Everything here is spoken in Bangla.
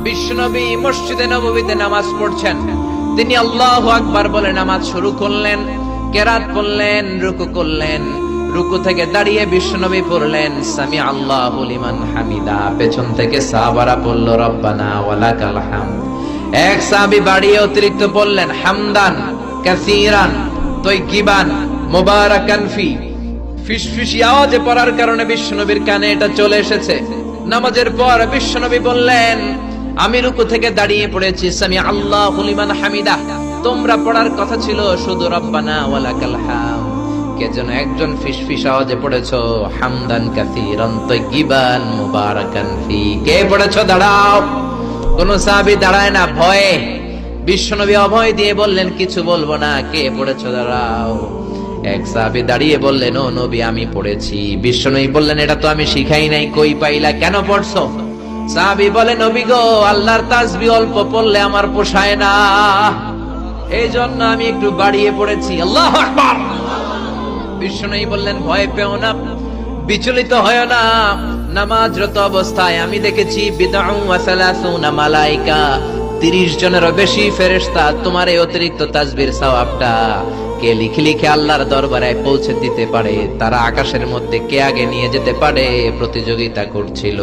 বিশ্বনবী মসজিদে নববীতে নামাজ পড়ছেন, তিনি আল্লাহু আকবার বলে নামাজ শুরু করলেন, কেরাত পড়লেন, রুকু করলেন, রুকু থেকে দাঁড়িয়ে বিশ্বনবী পড়লেন সামি আল্লাহু লিমান হামিদা, পেছন থেকে সাহাবারা পড়ল রব্বানা ওয়ালাকাল হামদ। এক সাহাবী বাড়িয়ে অতিরিক্ত পড়লেন হামদান কাসীরান তাইয়িবান মুবারাকান ফি, ফিসফিসি আওয়াজে পড়ার কারণে বিশ্বনবীর কানে এটা চলে এসেছে। নামাজের পর বিশ্বনবী বললেন আমি রুকু থেকে দাঁড়িয়ে পড়েছি সামি আল্লাহু লিমান হামিদা, তোমরা পড়ার কথা ছিল শুধু রব্বানা ওয়ালাকাল হামদ, কে যেন একজন ফিসফিস আওয়াজে পড়েছো হামদান কাসীরান তাইয়িবান মুবারাকান ফি। কে পড়েছো? দাঁড়াও। কোন সাহাবী দাঁড়ায় না ভয়ে। বিশ্বনবী অভয় দিয়ে বললেন কিছু বলবো না, কে পড়েছো? দাঁড়াও। এক সাহাবী দাঁড়িয়ে বললেন ও নবী আমি পড়েছি। বিশ্বনবী বললেন এটা তো আমি শিখাই নাই, কই পাইলা, কেন পড়ছো? সাহাবী বলে নবী গো, আল্লাহর তাসবিহ অল্প পড়লে আমার পোষায় না, এই জন্য আমি একটু বাড়িয়ে পড়েছি। আল্লাহু আকবার। বিশ্বনবী বললেন ভয় পেও না, বিচলিত হয় না, নামাজরত অবস্থায় আমি দেখেছি বিদআউ ওয়া সালাসুনা মালায়েকা, 30 জনেরও বেশি ফেরেশতা তোমার এই অতিরিক্ত তাসবিহর সওয়াবটা কে লিখে লিখে আল্লাহর দরবারে পৌঁছে দিতে পারে, তারা আকাশের মধ্যে কে আগে নিয়ে যেতে পারে প্রতিযোগিতা করছিল।